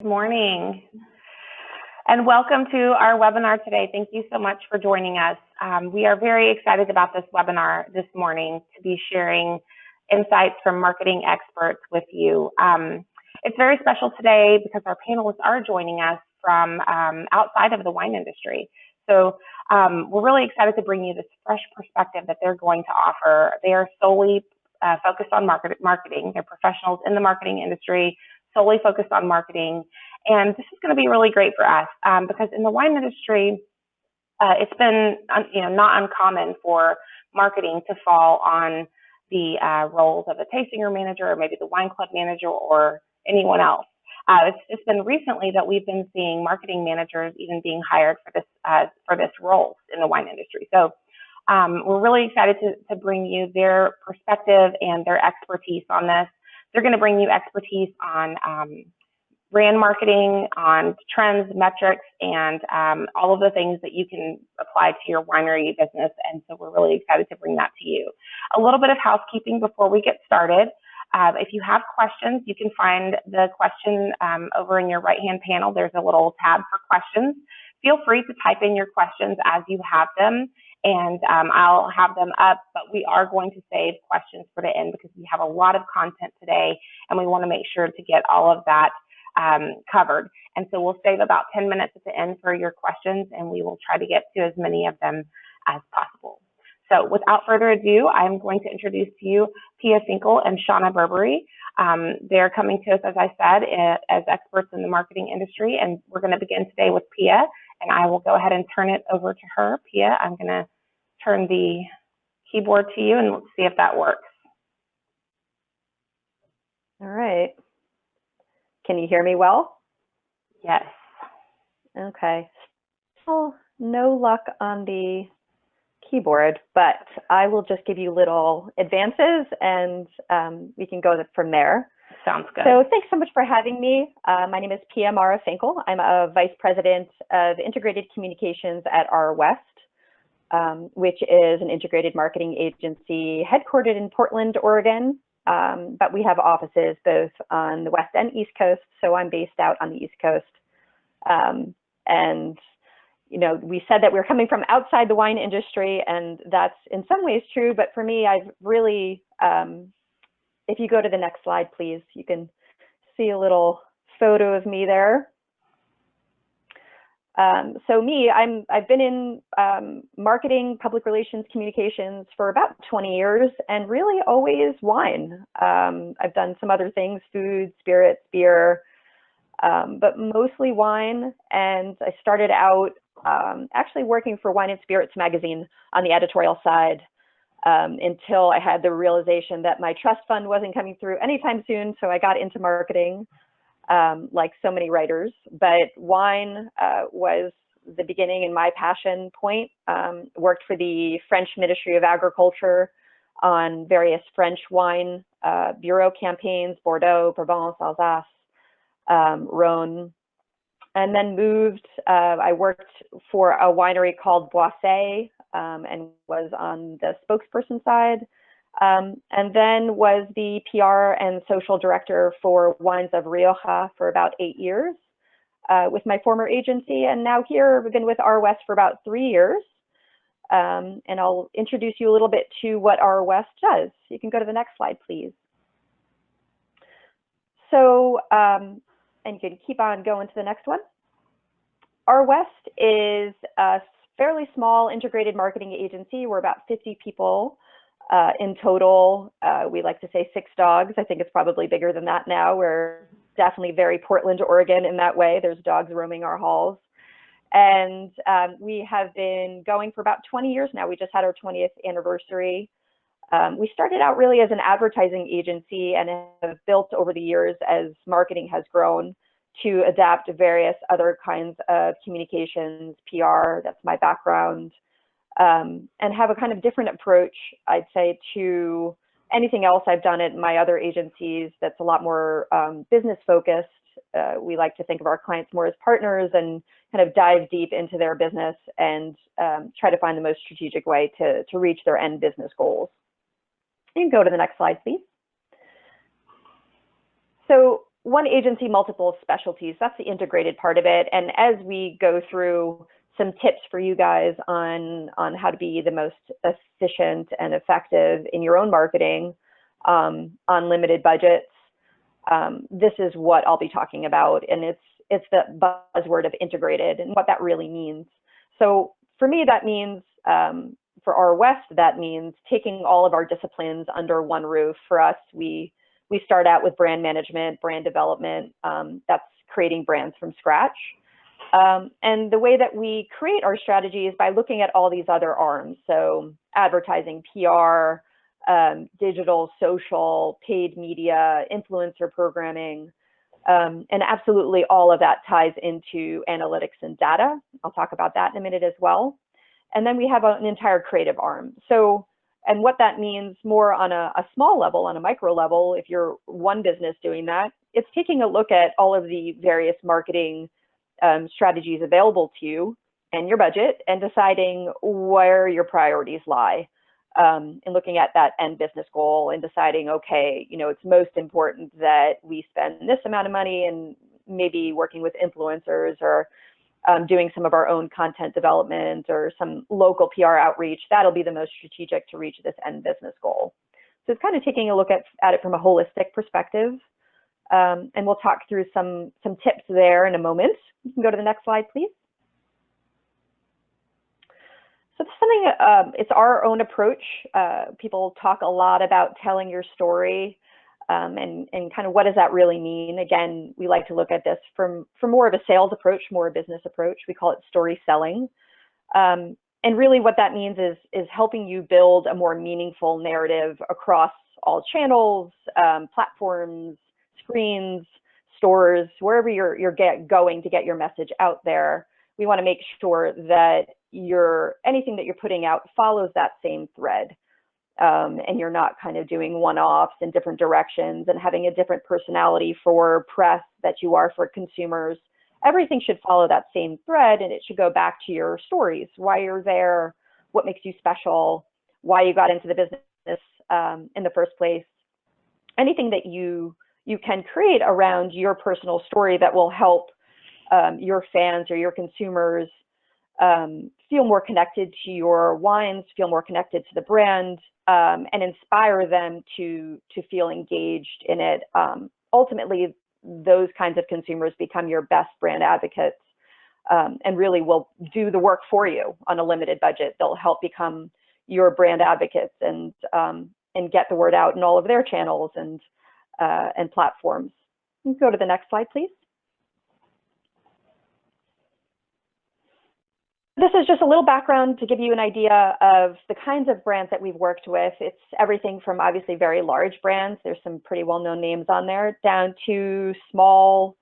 Good morning, and welcome to our webinar today. Thank you so much for joining us. We are very excited about this webinar this morning to be sharing insights from marketing experts with you. It's very special today because our panelists are joining us from outside of the wine industry. So we're really excited to bring you this fresh perspective that they're going to offer. They are solely focused on marketing. They're professionals in the marketing industry, solely focused on marketing. And this is going to be really great for us because in the wine industry, it's been not uncommon for marketing to fall on the roles of a tasting room manager or maybe the wine club manager or anyone else. It's just been recently that we've been seeing marketing managers even being hired for this role in the wine industry. So we're really excited to bring you their perspective and their expertise on this. They're going to bring you expertise on brand marketing, on trends, metrics, and all of the things that you can apply to your winery business. And so we're really excited to bring that to you. A little bit of housekeeping before we get started. If you have questions, you can find the question over in your right-hand panel. There's a little tab for questions. Feel free to type in your questions as you have them, and I'll have them up, but we are going to save questions for the end because we have a lot of content today, and we want to make sure to get all of that covered. And so we'll save about 10 minutes at the end for your questions, and we will try to get to as many of them as possible. So without further ado, I'm going to introduce to you Pia Finkel and Shauna Burberry. They're coming to us, as I said, as experts in the marketing industry, and we're going to begin today with Pia, and I will go ahead and turn it over to her. Pia, I'm going to turn the keyboard to you, and let's see if that works. All right. Can you hear me well? Yes. Okay. Still no luck on the keyboard, but I will just give you little advances and we can go from there. Sounds good. So thanks so much for having me. My name is Pia Mara Finkel. I'm a Vice President of Integrated Communications at R West, which is an integrated marketing agency headquartered in Portland, Oregon. But we have offices both on the West and East Coast, so I'm based out on the East Coast. And, you know, we said that we're coming from outside the wine industry, and that's in some ways true, but for me, I've really, if you go to the next slide, please, you can see a little photo of me there. So me, I've been in marketing, public relations, communications for about 20 years, and really always wine. I've done some other things, food, spirits, beer, but mostly wine. And I started out actually working for Wine and Spirits magazine on the editorial side until I had the realization that my trust fund wasn't coming through anytime soon, so I got into marketing. Like so many writers, but wine was the beginning and my passion point. Worked for the French Ministry of Agriculture on various French wine bureau campaigns, Bordeaux, Provence, Alsace, Rhône, and then moved. I worked for a winery called Boisset and was on the spokesperson side. And then was the PR and social director for Wines of Rioja for about 8 years with my former agency. And now here, I've been with R West for about 3 years. And I'll introduce you a little bit to what R West does. You can go to the next slide, please. So, and you can keep on going to the next one. R West is a fairly small integrated marketing agency. We're about 50 people. In total, we like to say 6 dogs. I think it's probably bigger than that now. We're definitely very Portland, Oregon in that way. There's dogs roaming our halls. And we have been going for about 20 years now. We just had our 20th anniversary. We started out really as an advertising agency and have built over the years as marketing has grown to adapt to various other kinds of communications, PR, that's my background. And have a kind of different approach, I'd say, to anything else I've done at my other agencies that's a lot more business focused. We like to think of our clients more as partners and kind of dive deep into their business and try to find the most strategic way to reach their end business goals. You can go to the next slide, please. So one agency, multiple specialties. That's the integrated part of it. And as we go through some tips for you guys on how to be the most efficient and effective in your own marketing on limited budgets, this is what I'll be talking about. And it's the buzzword of integrated and what that really means. So for me, that means, for our West, that means taking all of our disciplines under one roof. For us, we start out with brand management, brand development. That's creating brands from scratch. And the way that we create our strategy is by looking at all these other arms. So advertising, PR, digital, social, paid media, influencer programming, and absolutely all of that ties into analytics and data. I'll talk about that in a minute as well. And then we have an entire creative arm. So, and what that means more on a small level, on a micro level, if you're one business doing that, it's taking a look at all of the various marketing strategies available to you and your budget and deciding where your priorities lie, and looking at that end business goal and deciding, okay, you know, it's most important that we spend this amount of money and maybe working with influencers or doing some of our own content development or some local PR outreach. That'll be the most strategic to reach this end business goal. So it's kind of taking a look at it from a holistic perspective. And we'll talk through some tips there in a moment. You can go to the next slide, please. So this is something, it's our own approach. People talk a lot about telling your story. And kind of what does that really mean? Again, we like to look at this from more of a sales approach, more a business approach. We call it story selling. And really what that means is helping you build a more meaningful narrative across all channels, platforms, screens, stores, wherever you're going to get your message out there. We want to make sure that anything that you're putting out follows that same thread. And you're not kind of doing one-offs in different directions and having a different personality for press that you are for consumers. Everything should follow that same thread, and it should go back to your stories, why you're there, what makes you special, why you got into the business in the first place. Anything that you can create around your personal story that will help your fans or your consumers feel more connected to your wines, feel more connected to the brand, and inspire them to feel engaged in it. Ultimately, those kinds of consumers become your best brand advocates, and really will do the work for you on a limited budget. They'll help become your brand advocates and get the word out in all of their channels and platforms. You can go to the next slide, please. This is just a little background to give you an idea of the kinds of brands that we've worked with. It's everything from obviously very large brands, there's some pretty well-known names on there, down to small,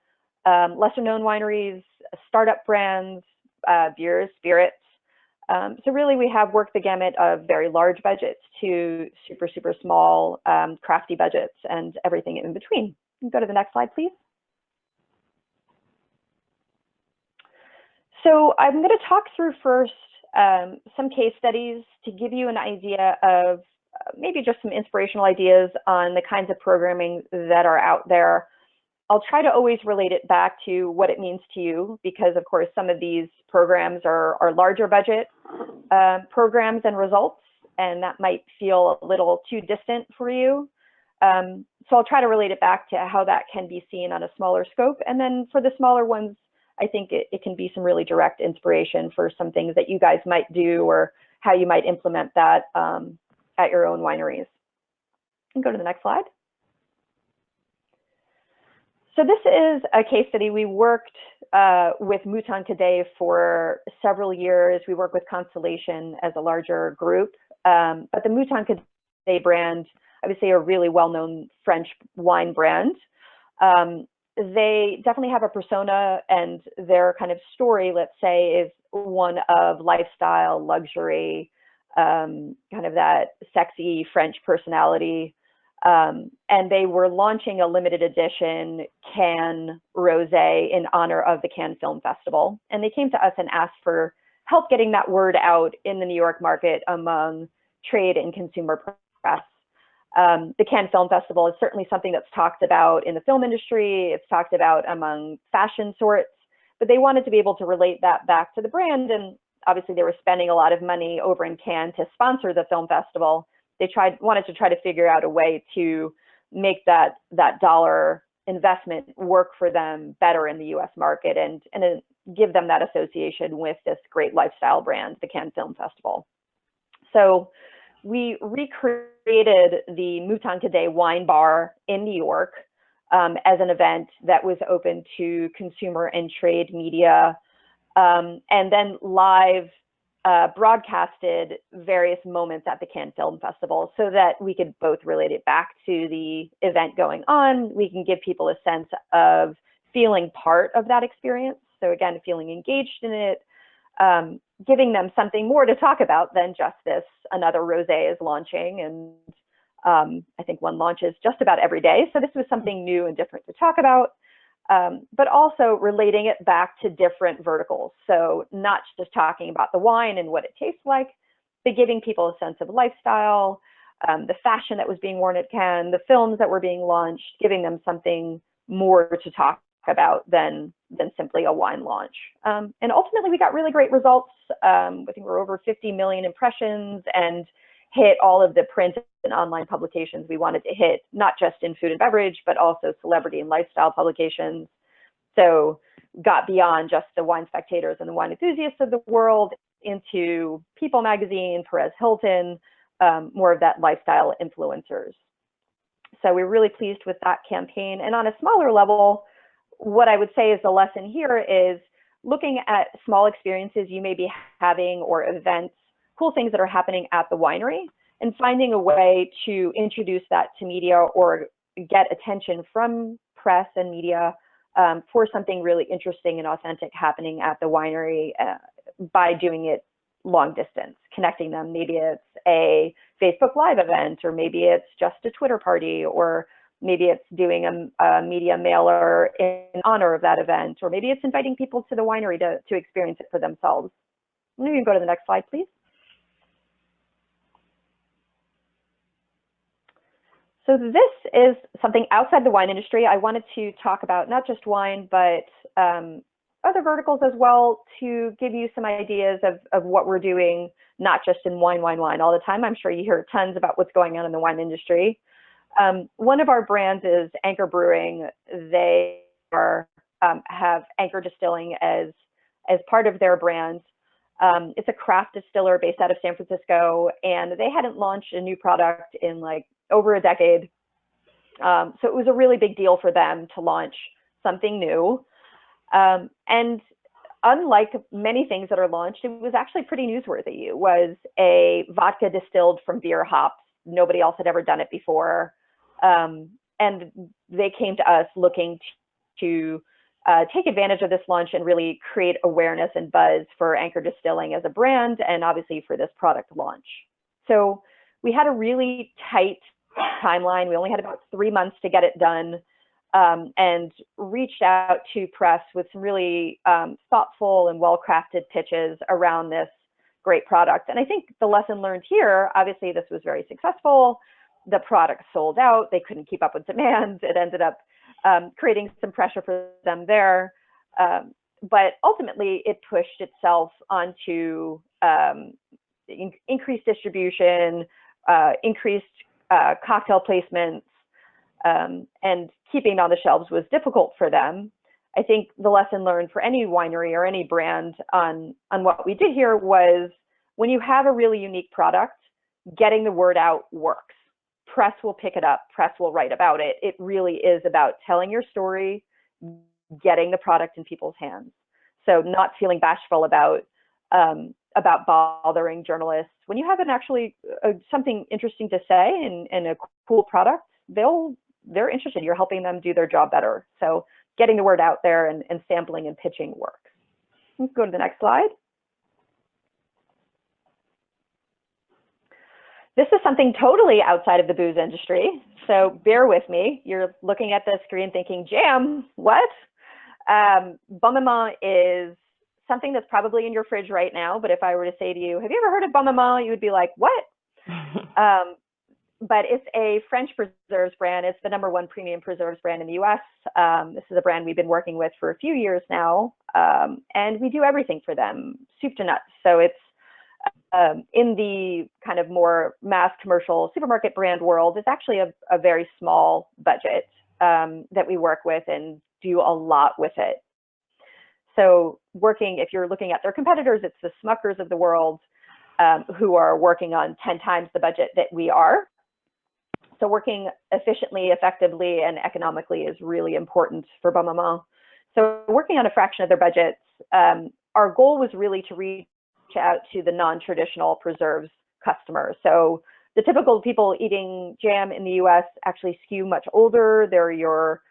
lesser-known wineries, startup brands, beers, spirits. So really we have worked the gamut of very large budgets to super, super small, crafty budgets and everything in between. You can go to the next slide, please. So I'm going to talk through first some case studies to give you an idea of maybe just some inspirational ideas on the kinds of programming that are out there. I'll try to always relate it back to what it means to you, because of course some of these programs are larger budget programs and results, and that might feel a little too distant for you. So I'll try to relate it back to how that can be seen on a smaller scope. And then for the smaller ones, I think it can be some really direct inspiration for some things that you guys might do or how you might implement that at your own wineries. You can go to the next slide. So this is a case study. We worked with Mouton Cadet for several years. We work with Constellation as a larger group, but the Mouton Cadet brand, obviously a really well-known French wine brand. They definitely have a persona, and their kind of story, let's say, is one of lifestyle, luxury, kind of that sexy French personality. And they were launching a limited edition Cannes Rosé in honor of the Cannes Film Festival. And they came to us and asked for help getting that word out in the New York market among trade and consumer press. The Cannes Film Festival is certainly something that's talked about in the film industry. It's talked about among fashion sorts, but they wanted to be able to relate that back to the brand. And obviously they were spending a lot of money over in Cannes to sponsor the film festival. They wanted to try to figure out a way to make that dollar investment work for them better in the US market and give them that association with this great lifestyle brand, the Cannes Film Festival. So we recreated the Mouton Cadet wine bar in New York as an event that was open to consumer and trade media, and then live broadcasted various moments at the Cannes Film Festival so that we could both relate it back to the event going on. We can give people a sense of feeling part of that experience. So again, feeling engaged in it, giving them something more to talk about than just this, another rosé is launching. And I think one launches just about every day. So this was something new and different to talk about. But also relating it back to different verticals. So not just talking about the wine and what it tastes like, but giving people a sense of lifestyle, the fashion that was being worn at Cannes, the films that were being launched, giving them something more to talk about than simply a wine launch. And ultimately, we got really great results. I think we're over 50 million impressions and hit all of the print and online publications we wanted to hit, not just in food and beverage, but also celebrity and lifestyle publications. So got beyond just the wine spectators and the wine enthusiasts of the world into People magazine, Perez Hilton, more of that lifestyle influencers. So we're really pleased with that campaign. And on a smaller level, what I would say is the lesson here is looking at small experiences you may be having or events, cool things that are happening at the winery, and finding a way to introduce that to media or get attention from press and media for something really interesting and authentic happening at the winery by doing it long distance, connecting them. Maybe it's a Facebook Live event, or maybe it's just a Twitter party, or maybe it's doing a media mailer in honor of that event, or maybe it's inviting people to the winery to experience it for themselves. You can go to the next slide, please. So this is something outside the wine industry. I wanted to talk about not just wine, but other verticals as well, to give you some ideas of what we're doing, not just in wine all the time. I'm sure you hear tons about what's going on in the wine industry. One of our brands is Anchor Brewing. They have Anchor Distilling as part of their brand. It's a craft distiller based out of San Francisco, and they hadn't launched a new product in like over a decade. So it was a really big deal for them to launch something new. And unlike many things that are launched, it was actually pretty newsworthy. It was a vodka distilled from beer hops. Nobody else had ever done it before. And they came to us looking to take advantage of this launch and really create awareness and buzz for Anchor Distilling as a brand, and obviously for this product launch. So we had a really tight timeline. We only had about 3 months to get it done, and reached out to press with some really thoughtful and well-crafted pitches around this great product. And I think the lesson learned here, obviously this was very successful. The product sold out. They couldn't keep up with demand. It ended up creating some pressure for them there. But ultimately, it pushed itself onto increased distribution, increased cocktail placements, and keeping it on the shelves was difficult for them. I think the lesson learned for any winery or any brand on what we did here was, when you have a really unique product, getting the word out works. Press will pick it up. Press will write about it. It really is about telling your story, getting the product in people's hands. So not feeling bashful about bothering journalists. When you have something interesting to say and a cool product, they're interested. You're helping them do their job better. So getting the word out there and sampling and pitching works. Let's go to the next slide. This is something totally outside of the booze industry, so bear with me. You're looking at the screen thinking, jam, what? Bon Maman is something that's probably in your fridge right now, but if I were to say to you, have you ever heard of Bon Maman? You would be like, what? but it's a French preserves brand. It's the #1 premium preserves brand in the US. This is a brand we've been working with for a few years now, and we do everything for them, soup to nuts. So it's in the kind of more mass commercial supermarket brand world, it's actually a very small budget that we work with and do a lot with it. So if you're looking at their competitors, it's the Smuckers of the world who are working on 10 times the budget that we are. So working efficiently, effectively, and economically is really important for Bon Maman. So working on a fraction of their budgets, our goal was really to reach out to the non-traditional preserves customer. So the typical people eating jam in the US actually skew much older. They're your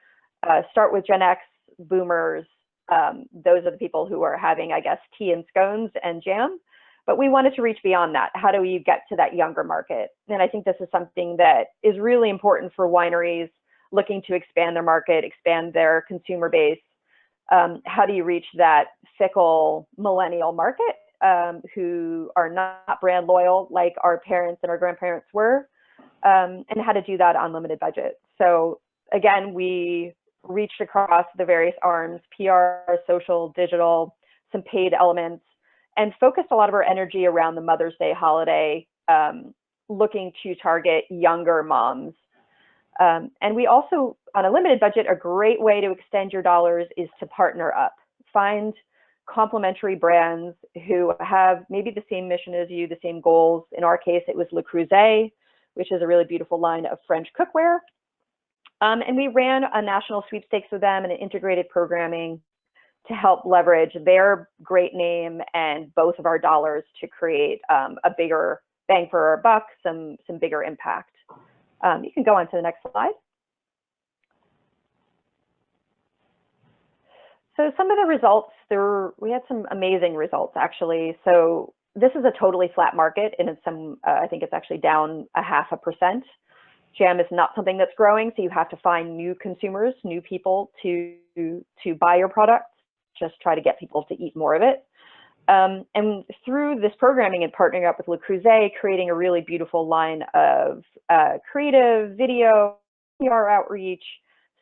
start with Gen X, boomers. Those are the people who are having, I guess, tea and scones and jam. But we wanted to reach beyond that. How do we get to that younger market? And I think this is something that is really important for wineries looking to expand their market, expand their consumer base. How do you reach that fickle millennial market who are not brand loyal like our parents and our grandparents were, and how to do that on limited budget? So again, we reached across the various arms, PR, social, digital, some paid elements, and focused a lot of our energy around the Mother's Day holiday, looking to target younger moms. And we also, on a limited budget, a great way to extend your dollars is to partner up. Find complementary brands who have maybe the same mission as you, the same goals. In our case, it was Le Creuset, which is a really beautiful line of French cookware. And we ran a national sweepstakes with them and an integrated programming to help leverage their great name and both of our dollars to create a bigger bang for our buck, some bigger impact. You can go on to the next slide. So some of the results, we had some amazing results actually. So this is a totally flat market, and it's I think it's actually down 0.5%. Jam is not something that's growing, so you have to find new consumers, new people to buy your products. Just try to get people to eat more of it. And through this programming and partnering up with Le Creuset, creating a really beautiful line of creative video, PR outreach,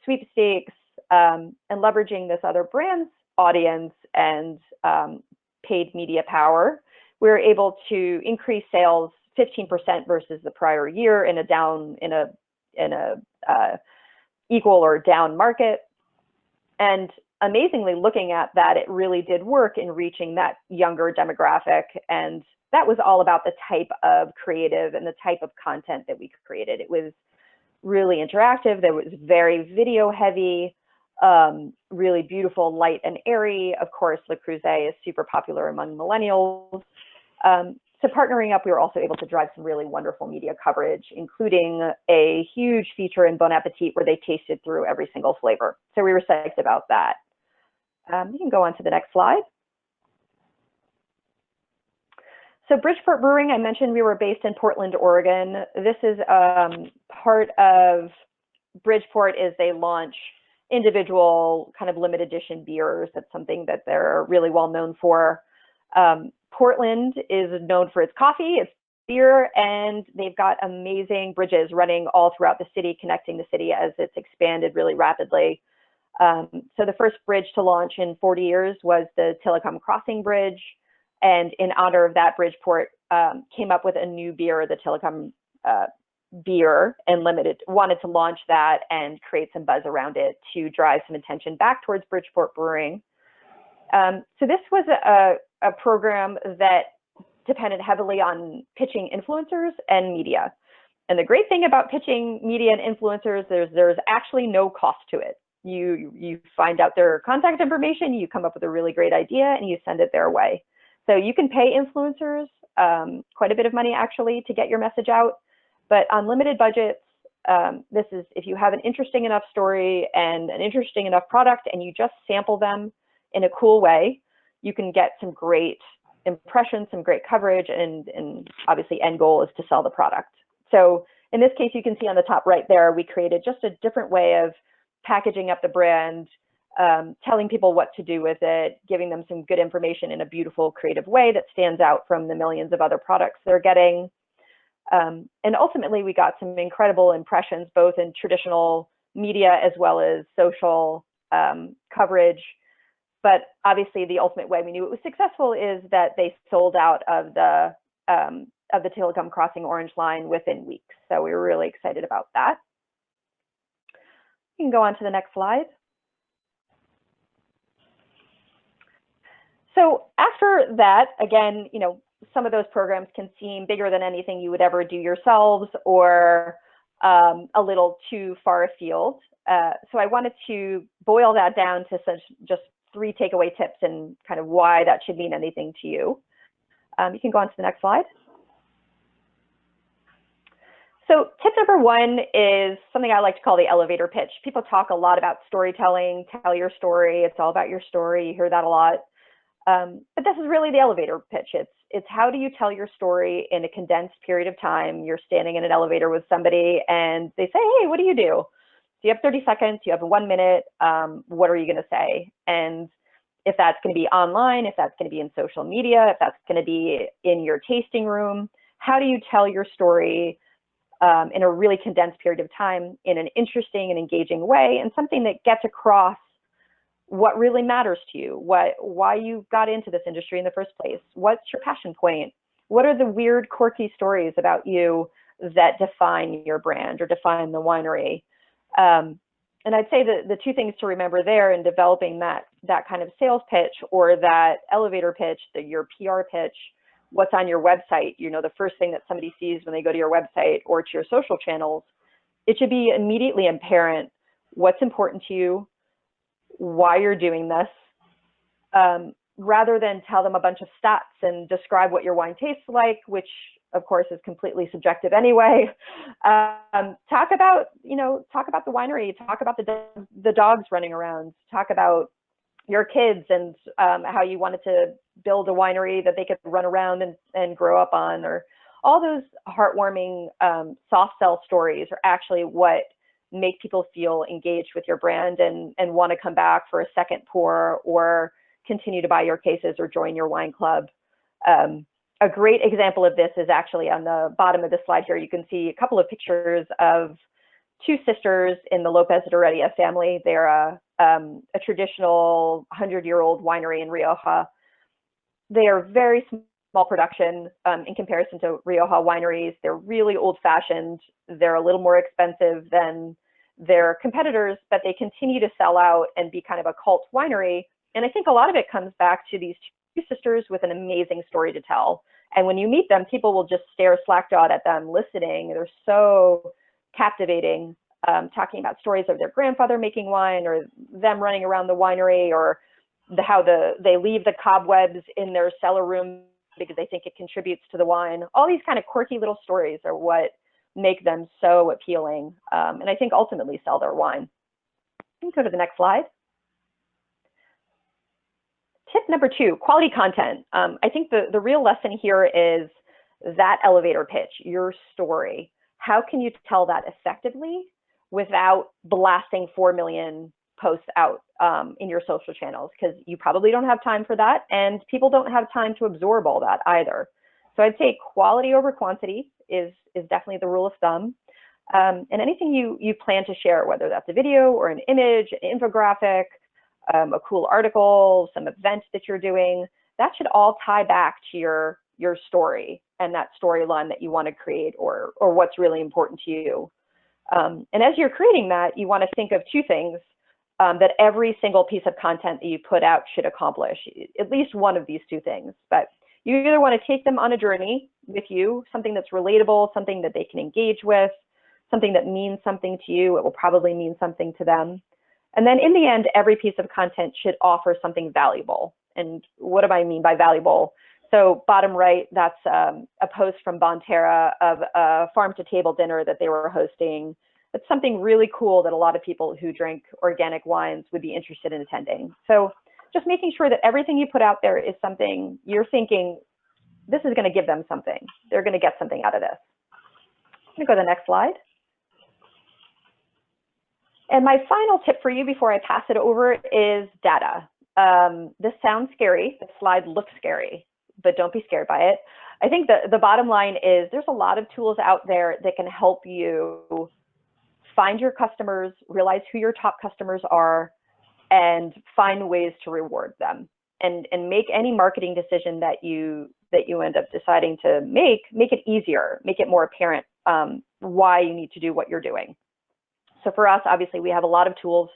sweepstakes, and leveraging this other brand's audience and paid media power, we were able to increase sales 15% versus the prior year in a equal or down market. And amazingly, looking at that, it really did work in reaching that younger demographic. And that was all about the type of creative and the type of content that we created. It was really interactive. There was very video heavy, really beautiful, light and airy. Of course, Le Creuset is super popular among millennials. So partnering up, we were also able to drive some really wonderful media coverage, including a huge feature in Bon Appetit where they tasted through every single flavor. So we were psyched about that. You can go on to the next slide. So Bridgeport Brewing, I mentioned we were based in Portland, Oregon. This is part of Bridgeport is they launch individual kind of limited edition beers. That's something that they're really well known for. Portland is known for its coffee, its beer, and they've got amazing bridges running all throughout the city, connecting the city as it's expanded really rapidly. So the first bridge to launch in 40 years was the Tillicum Crossing Bridge. And in honor of that, Bridgeport came up with a new beer, the Tillicum beer, and wanted to launch that and create some buzz around it to drive some attention back towards Bridgeport Brewing. So this was a program that depended heavily on pitching influencers and media. And the great thing about pitching media and influencers, there's actually no cost to it. You find out their contact information, you come up with a really great idea, and you send it their way. So you can pay influencers quite a bit of money actually to get your message out, but on limited budgets, this is if you have an interesting enough story and an interesting enough product and you just sample them in a cool way, you can get some great impressions, some great coverage, and obviously end goal is to sell the product. So in this case, you can see on the top right there, we created just a different way of packaging up the brand, telling people what to do with it, giving them some good information in a beautiful, creative way that stands out from the millions of other products they're getting. And ultimately, we got some incredible impressions, both in traditional media as well as social coverage. But obviously, the ultimate way we knew it was successful is that they sold out of the Telecom Crossing Orange line within weeks. So we were really excited about that. You can go on to the next slide. So after that, again, you know, some of those programs can seem bigger than anything you would ever do yourselves, or a little too far afield. So I wanted to boil that down to just 3 takeaway tips and kind of why that should mean anything to you. You can go on to the next slide. So tip number 1 is something I like to call the elevator pitch. People talk a lot about storytelling, tell your story, it's all about your story, you hear that a lot. But this is really the elevator pitch. It's how do you tell your story in a condensed period of time. You're standing in an elevator with somebody and they say, hey, what do you do? So you have 30 seconds, you have 1 minute, what are you gonna say? And if that's gonna be online, if that's gonna be in social media, if that's gonna be in your tasting room, how do you tell your story in a really condensed period of time in an interesting and engaging way, and something that gets across what really matters to you, why you got into this industry in the first place, what's your passion point, what are the weird, quirky stories about you that define your brand or define the winery. And I'd say that the 2 things to remember there in developing that kind of sales pitch or that elevator pitch, your PR pitch, what's on your website, you know, the first thing that somebody sees when they go to your website or to your social channels, it should be immediately apparent what's important to you, why you're doing this, rather than tell them a bunch of stats and describe what your wine tastes like, which of course is completely subjective anyway. Talk about the winery, talk about the dogs running around, talk about your kids and how you wanted to build a winery that they could run around and grow up on, or all those heartwarming soft sell stories are actually what make people feel engaged with your brand and want to come back for a second pour or continue to buy your cases or join your wine club. A great example of this is actually on the bottom of the slide here. You can see a couple of pictures of 2 sisters in the Lopez de Heredia family. They're a traditional 100-year-old winery in Rioja. They are very small production in comparison to Rioja wineries. They're really old-fashioned. They're a little more expensive than their competitors, but they continue to sell out and be kind of a cult winery. And I think a lot of it comes back to these 2 sisters with an amazing story to tell. And when you meet them, people will just stare slack-jawed at them listening. They're so captivating, talking about stories of their grandfather making wine, or them running around the winery, or how they leave the cobwebs in their cellar room because they think it contributes to the wine. All these kind of quirky little stories are what make them so appealing, and I think ultimately sell their wine. You can go to the next slide. Tip number 2, quality content. I think the real lesson here is that elevator pitch, your story. How can you tell that effectively without blasting 4 million posts out in your social channels? Because you probably don't have time for that, and people don't have time to absorb all that either. So I'd say quality over quantity is definitely the rule of thumb. And anything you plan to share, whether that's a video or an image, an infographic, a cool article, some event that you're doing, that should all tie back to your story and that storyline that you want to create, or what's really important to you. And as you're creating that, you want to think of 2 things that every single piece of content that you put out should accomplish, at least one of these 2 things. But you either want to take them on a journey with you, something that's relatable, something that they can engage with, something that means something to you. It will probably mean something to them. And then in the end, every piece of content should offer something valuable. And what do I mean by valuable? So bottom right, that's a post from Bonterra of a farm-to-table dinner that they were hosting. It's something really cool that a lot of people who drink organic wines would be interested in attending. So just making sure that everything you put out there is something you're thinking, this is going to give them something. They're going to get something out of this. I'm going to go to the next slide. And my final tip for you before I pass it over is data. This sounds scary. The slide looks scary, but don't be scared by it. I think the bottom line is there's a lot of tools out there that can help you find your customers, realize who your top customers are, and find ways to reward them. And make any marketing decision that you end up deciding to make it easier, make it more apparent why you need to do what you're doing. So for us, obviously, we have a lot of tools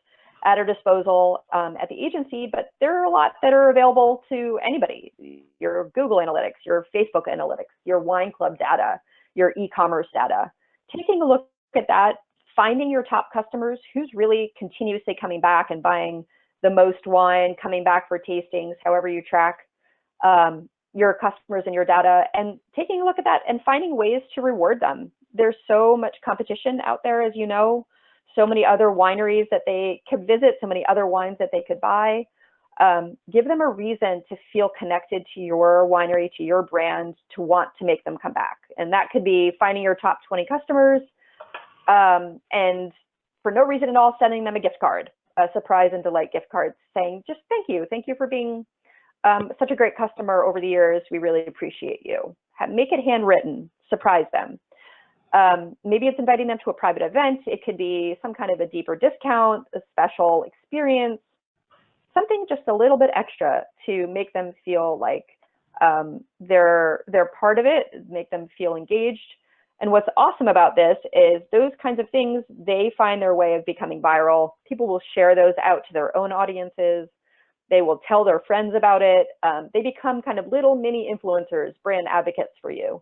at our disposal at the agency, but there are a lot that are available to anybody. Your Google Analytics, your Facebook Analytics, your wine club data, your e-commerce data. Taking a look at that, finding your top customers, who's really continuously coming back and buying the most wine, coming back for tastings, however you track your customers and your data, and taking a look at that and finding ways to reward them. There's so much competition out there, as you know, so many other wineries that they could visit, so many other wines that they could buy. Give them a reason to feel connected to your winery, to your brand, to want to make them come back. And that could be finding your top 20 customers and for no reason at all, sending them a gift card, a surprise and delight gift card, saying just thank you for being such a great customer over the years. We really appreciate you. Make it handwritten, surprise them. Maybe it's inviting them to a private event. It could be some kind of a deeper discount, a special experience, something just a little bit extra to make them feel like they're part of it, make them feel engaged. And what's awesome about this is those kinds of things, they find their way of becoming viral. People will share those out to their own audiences. They will tell their friends about it. They become kind of little mini influencers, brand advocates for you.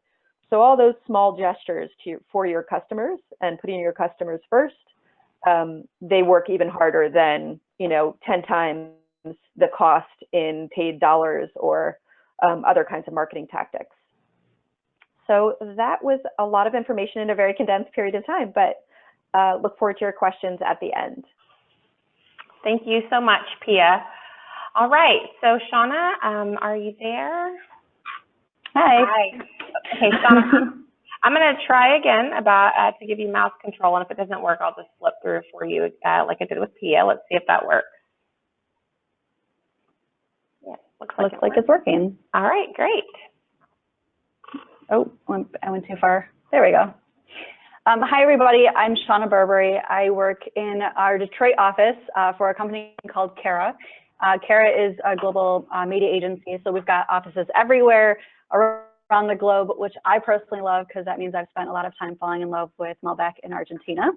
So all those small gestures for your customers and putting your customers first, they work even harder than 10 times the cost in paid dollars or other kinds of marketing tactics. So that was a lot of information in a very condensed period of time, but look forward to your questions at the end. Thank you so much, Pia. All right, so Shauna, are you there? Hi. Okay, Shauna, I'm going to try again to give you mouse control, and if it doesn't work, I'll just flip through for you like I did with Pia. Let's see if that works. Yeah, looks like it's working. All right, great. Oh, I went too far. There we go. Hi, everybody. I'm Shauna Burberry. I work in our Detroit office for a company called Cara. Cara is a global media agency, so we've got offices everywhere around the globe, which I personally love because that means I've spent a lot of time falling in love with Malbec in Argentina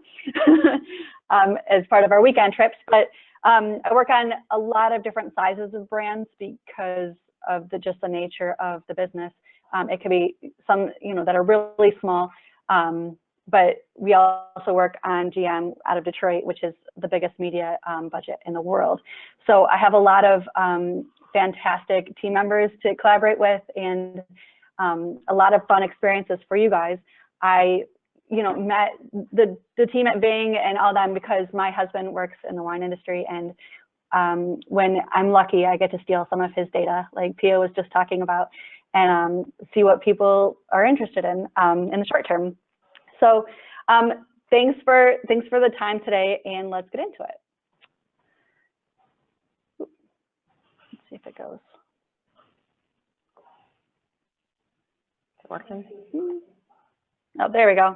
as part of our weekend trips. But I work on a lot of different sizes of brands because of just the nature of the business. It could be some, that are really small, but we also work on GM out of Detroit, which is the biggest media budget in the world. So I have a lot of fantastic team members to collaborate with and a lot of fun experiences for you guys. I, met the team at Bing and all them because my husband works in the wine industry, and when I'm lucky, I get to steal some of his data, like Pia was just talking about, and see what people are interested in the short term. So thanks for the time today, and let's get into it. Let's see if it goes. Is it working? Oh, there we go.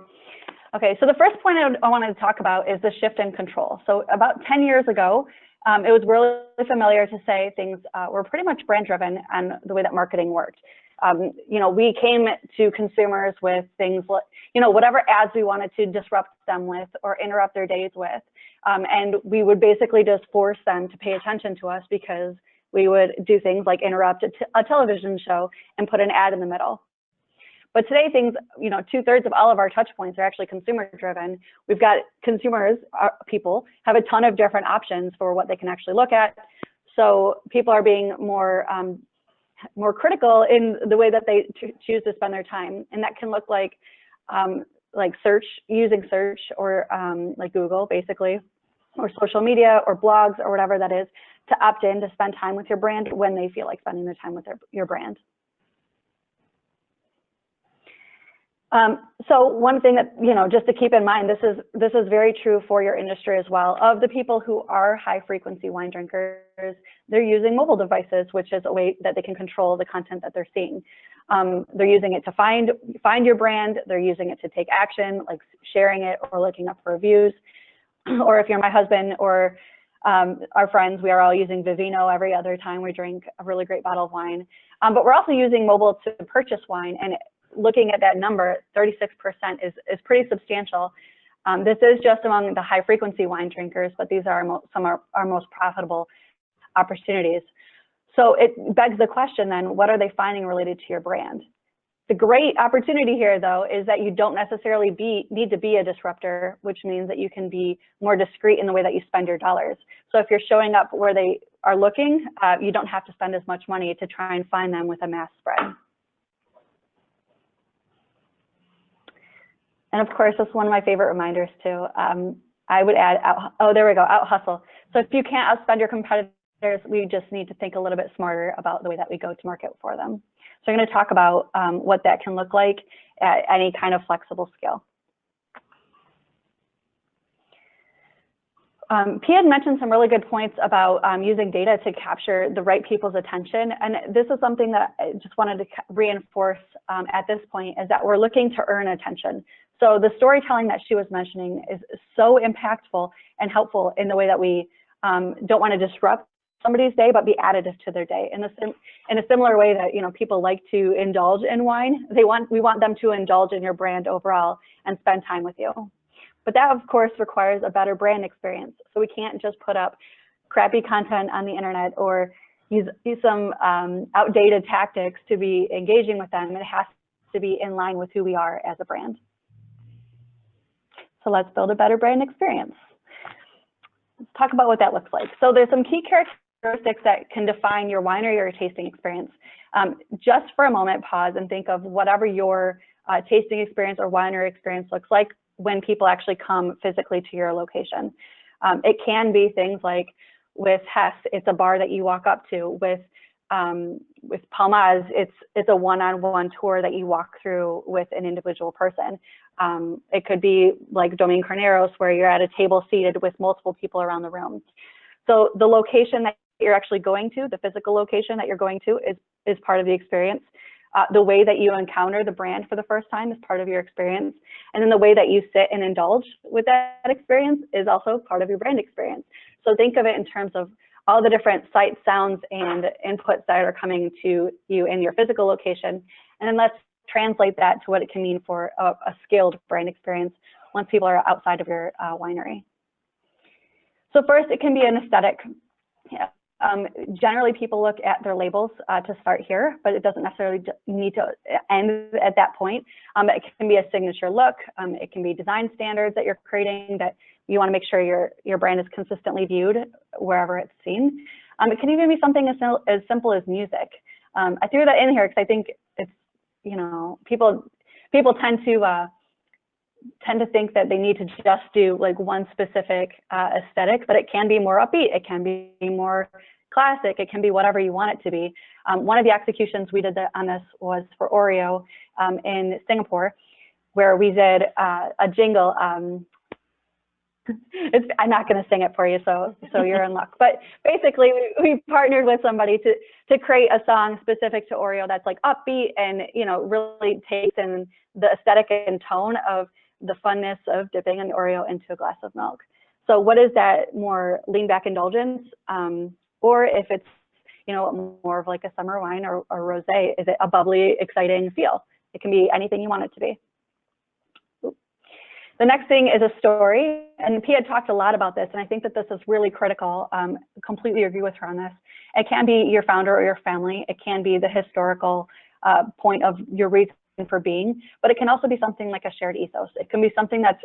Okay, so the first point I wanted to talk about is the shift in control. So about 10 years ago, it was really familiar to say things were pretty much brand driven and the way that marketing worked. We came to consumers with things like, whatever ads we wanted to disrupt them with or interrupt their days with. And we would basically just force them to pay attention to us because we would do things like interrupt a television show and put an ad in the middle. But today things, 2/3 of all of our touch points are actually consumer driven. We've got consumers, people have a ton of different options for what they can actually look at. So people are being more critical in the way that they choose to spend their time. And that can look like search, using search or like Google basically, or social media or blogs or whatever that is, to opt in to spend time with your brand when they feel like spending their time with your brand. So one thing that, just to keep in mind, this is very true for your industry as well. Of the people who are high frequency wine drinkers, they're using mobile devices, which is a way that they can control the content that they're seeing. They're using it to find your brand. They're using it to take action, like sharing it or looking up for reviews. Or if you're my husband or our friends, we are all using Vivino every other time we drink a really great bottle of wine. But we're also using mobile to purchase wine, and looking at that number, 36% is pretty substantial. This is just among the high frequency wine drinkers, but these are some of our most profitable opportunities. So it begs the question then, what are they finding related to your brand? The great opportunity here, though, is that you don't necessarily need to be a disruptor, which means that you can be more discreet in the way that you spend your dollars. So if you're showing up where they are looking, you don't have to spend as much money to try and find them with a mass spread. And of course, this is one of my favorite reminders too. I would add, there we go, out hustle. So if you can't outspend your competitors, we just need to think a little bit smarter about the way that we go to market for them. So I'm going to talk about what that can look like at any kind of flexible scale. Pia had mentioned some really good points about using data to capture the right people's attention. And this is something that I just wanted to reinforce at this point, is that we're looking to earn attention. So the storytelling that she was mentioning is so impactful and helpful in the way that we don't want to disrupt somebody's day, but be additive to their day. In a similar way that people like to indulge in wine, we want them to indulge in your brand overall and spend time with you. But that, of course, requires a better brand experience. So we can't just put up crappy content on the internet or use some outdated tactics to be engaging with them. It has to be in line with who we are as a brand. So let's build a better brand experience. Let's talk about what that looks like. So there's some key characteristics that can define your winery or your tasting experience. Just for a moment, pause and think of whatever your tasting experience or winery experience looks like when people actually come physically to your location. It can be things like with Hess, it's a bar that you walk up to. With Palmaz, it's a one-on-one tour that you walk through with an individual person. It could be like Domaine Carneros, where you're at a table seated with multiple people around the room. So the location that you're actually going to, the physical location that you're going to, is part of the experience. The way that you encounter the brand for the first time is part of your experience. And then the way that you sit and indulge with that experience is also part of your brand experience. So think of it in terms of all the different sights, sounds, and inputs that are coming to you in your physical location. And then let's translate that to what it can mean for a scaled brand experience once people are outside of your winery. So first, it can be an aesthetic. Yeah. Generally, people look at their labels to start here, but it doesn't necessarily need to end at that point. It can be a signature look. It can be design standards that you're creating that you want to make sure your brand is consistently viewed wherever it's seen. It can even be something as simple as music. I threw that in here because I think it's, people tend to think that they need to just do like one specific aesthetic, but it can be more upbeat. It can be more classic. It can be whatever you want it to be. One of the executions we did on this was for Oreo in Singapore, where we did a jingle. I'm not going to sing it for you, so you're in luck. But basically, we partnered with somebody to create a song specific to Oreo that's like upbeat and really takes in the aesthetic and tone of the funness of dipping an Oreo into a glass of milk. So what is that more lean back indulgence? Or if it's, more of like a summer wine or rosé, is it a bubbly, exciting feel? It can be anything you want it to be. The next thing is a story, and Pia talked a lot about this, and I think that this is really critical. Completely agree with her on this. It can be your founder or your family. It can be the historical point of your reason for being, but it can also be something like a shared ethos. It can be something that's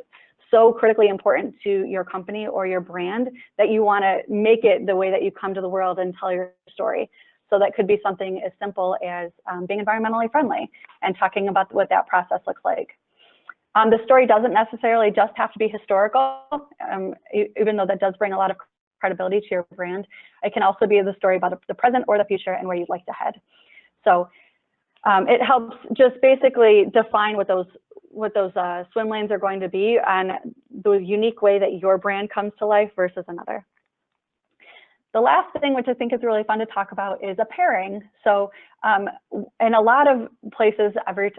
so critically important to your company or your brand that you want to make it the way that you come to the world and tell your story. So that could be something as simple as being environmentally friendly and talking about what that process looks like. The story doesn't necessarily just have to be historical, even though that does bring a lot of credibility to your brand. It can also be the story about the present or the future and where you'd like to head. So it helps just basically define what those swim lanes are going to be on the unique way that your brand comes to life versus another. The last thing, which I think is really fun to talk about, is a pairing. So in a lot of places,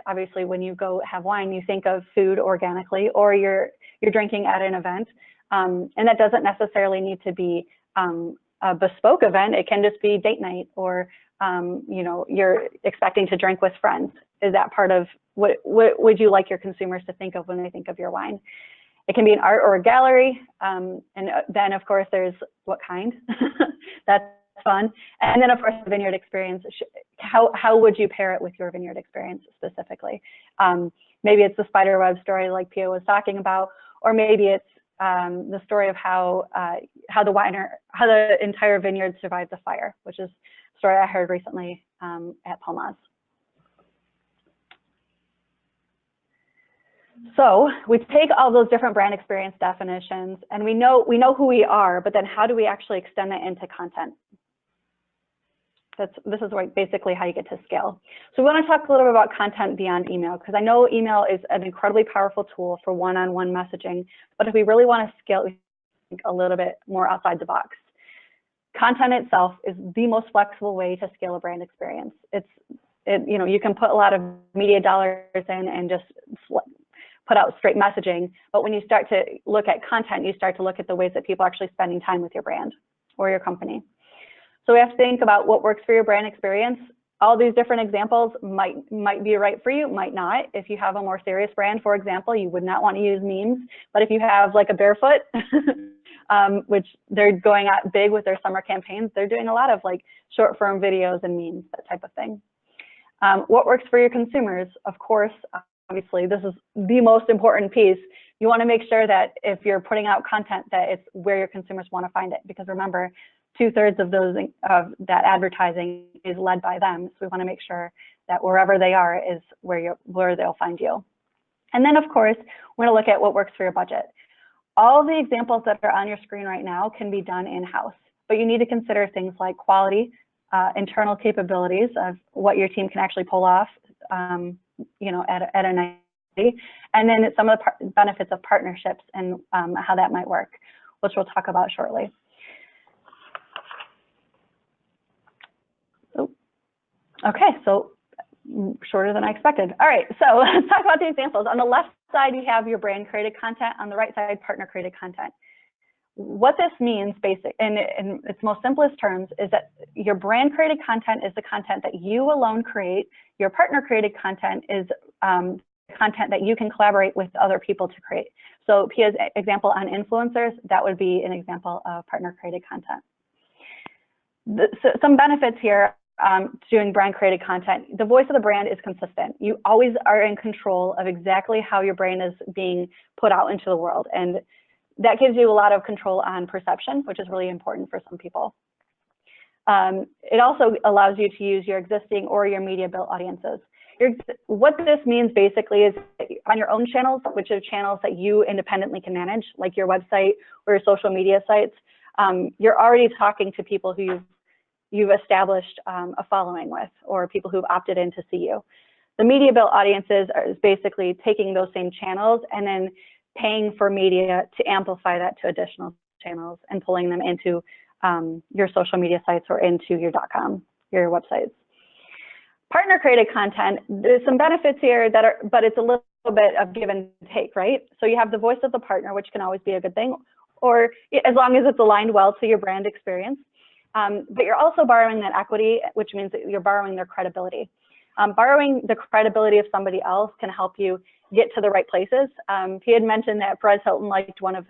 obviously when you go have wine, you think of food organically, or you're drinking at an event. And that doesn't necessarily need to be a bespoke event. It can just be date night, or you know, you're expecting to drink with friends. Is that part of what would you like your consumers to think of when they think of your wine? It can be an art or a gallery, and then of course there's what kind. That's fun. And then of course the vineyard experience. How would you pair it with your vineyard experience specifically? Maybe it's the spider web story like Pia was talking about, or maybe it's the story of how the entire vineyard survived the fire, which is a story I heard recently at Palmas. So we take all those different brand experience definitions, and we know who we are, but then how do we actually extend that into content? This is basically how you get to scale. So we want to talk a little bit about content beyond email, because I know email is an incredibly powerful tool for one-on-one messaging, but if we really want to scale, we think a little bit more outside the box. Content itself is the most flexible way to scale a brand experience. You know, you can put a lot of media dollars in and just put out straight messaging, but when you start to look at content, you start to look at the ways that people are actually spending time with your brand or your company. So we have to think about what works for your brand experience. All these different examples might be right for you, might not. If you have a more serious brand, for example, you would not want to use memes. But if you have like a Barefoot, which they're going out big with their summer campaigns, they're doing a lot of like short form videos and memes, that type of thing. What works for your consumers? Of course, obviously, this is the most important piece. You want to make sure that if you're putting out content, that it's where your consumers want to find it. Because remember, 2/3 of that advertising is led by them. So we want to make sure that wherever they are is where they'll find you. And then, of course, we're going to look at what works for your budget. All the examples that are on your screen right now can be done in-house, but you need to consider things like quality, internal capabilities of what your team can actually pull off, you know, at a nice, and then some of the benefits of partnerships and how that might work, which we'll talk about shortly. Okay, so shorter than I expected. All right, so let's talk about the examples. On the left side, you have your brand created content. On the right side, partner created content. What this means, in its most simplest terms, is that your brand created content is the content that you alone create. Your partner created content is content that you can collaborate with other people to create. So Pia's example on influencers, that would be an example of partner created content. So some benefits here. Doing brand created content, the voice of the brand is consistent. You always are in control of exactly how your brand is being put out into the world. And that gives you a lot of control on perception, which is really important for some people. It also allows you to use your existing or your media built audiences. What this means basically is on your own channels, which are channels that you independently can manage, like your website or your social media sites, you're already talking to people who you've established a following with, or people who've opted in to see you. The media built audiences is basically taking those same channels and then paying for media to amplify that to additional channels and pulling them into your social media sites or into your .com, your websites. Partner created content, there's some benefits here but it's a little bit of give and take, right? So you have the voice of the partner, which can always be a good thing, or as long as it's aligned well to your brand experience. But you're also borrowing that equity, which means that you're borrowing their credibility. Borrowing the credibility of somebody else can help you get to the right places. He had mentioned that Perez Hilton liked one of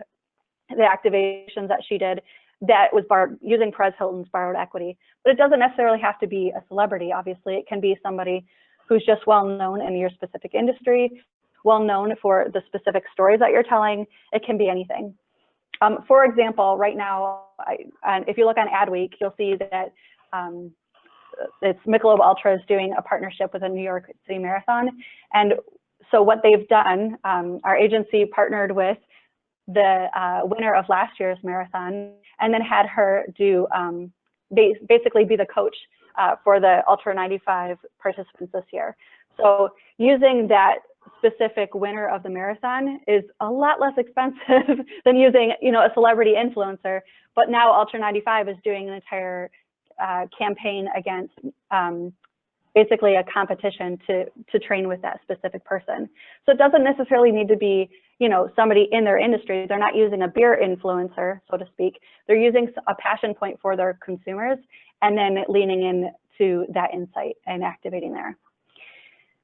the activations that she did that was using Perez Hilton's borrowed equity. But it doesn't necessarily have to be a celebrity, obviously. It can be somebody who's just well known in your specific industry, well known for the specific stories that you're telling. It can be anything. For example, right now, if you look on Adweek, you'll see that it's Michelob Ultra is doing a partnership with a New York City Marathon. And so what they've done, our agency partnered with the winner of last year's marathon and then had her do basically be the coach for the Ultra 95 participants this year. So using that specific winner of the marathon is a lot less expensive than using, a celebrity influencer. But now Ultra 95 is doing an entire campaign against basically a competition to train with that specific person. So it doesn't necessarily need to be, somebody in their industry. They're not using a beer influencer, so to speak. They're using a passion point for their consumers and then leaning into that insight and activating there.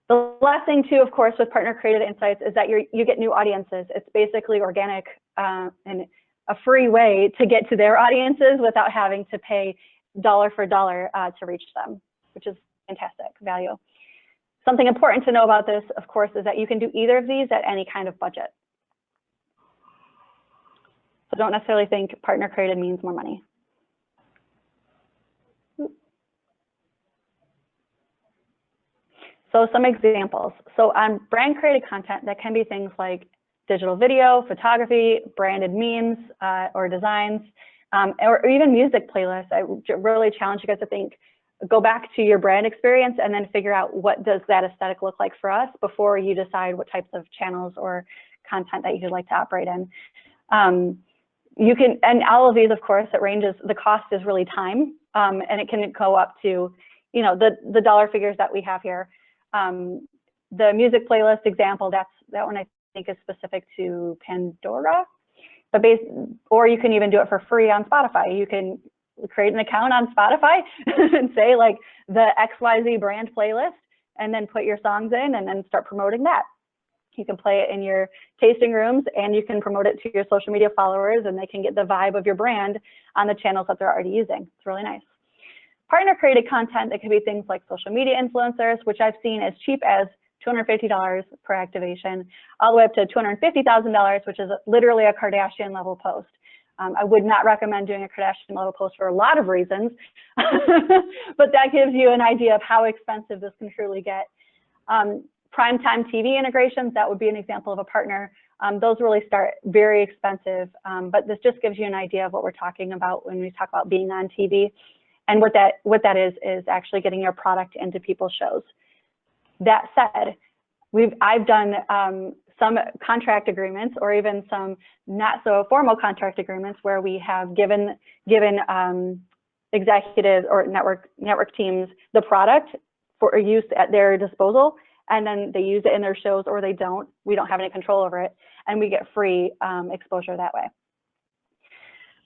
The last thing too, of course, with partner created insights is that you get new audiences. It's basically organic and a free way to get to their audiences without having to pay dollar for dollar to reach them, which is fantastic value. Something important to know about this, of course, is that you can do either of these at any kind of budget. So don't necessarily think partner created means more money. So some examples. So on brand created content, that can be things like digital video, photography, branded memes or designs, or even music playlists. I really challenge you guys to think, go back to your brand experience and then figure out what does that aesthetic look like for us before you decide what types of channels or content that you'd like to operate in. You can, and all of these, of course, it ranges, the cost is really time, and it can go up to, the dollar figures that we have here. The music playlist example, that one I think is specific to Pandora, but or you can even do it for free on Spotify. You can create an account on Spotify and say like the XYZ brand playlist, and then put your songs in and then start promoting that. You can play it in your tasting rooms and you can promote it to your social media followers, and they can get the vibe of your brand on the channels that they're already using. It's really nice. Partner created content, that could be things like social media influencers, which I've seen as cheap as $250 per activation, all the way up to $250,000, which is literally a Kardashian level post. I would not recommend doing a Kardashian level post for a lot of reasons, but that gives you an idea of how expensive this can truly get. Primetime TV integrations, that would be an example of a partner. Those really start very expensive, but this just gives you an idea of what we're talking about when we talk about being on TV. And what that is actually getting your product into people's shows. That said, I've done some contract agreements, or even some not so formal contract agreements, where we have given executives or network teams the product for use at their disposal, and then they use it in their shows or they don't. We don't have any control over it, and we get free exposure that way.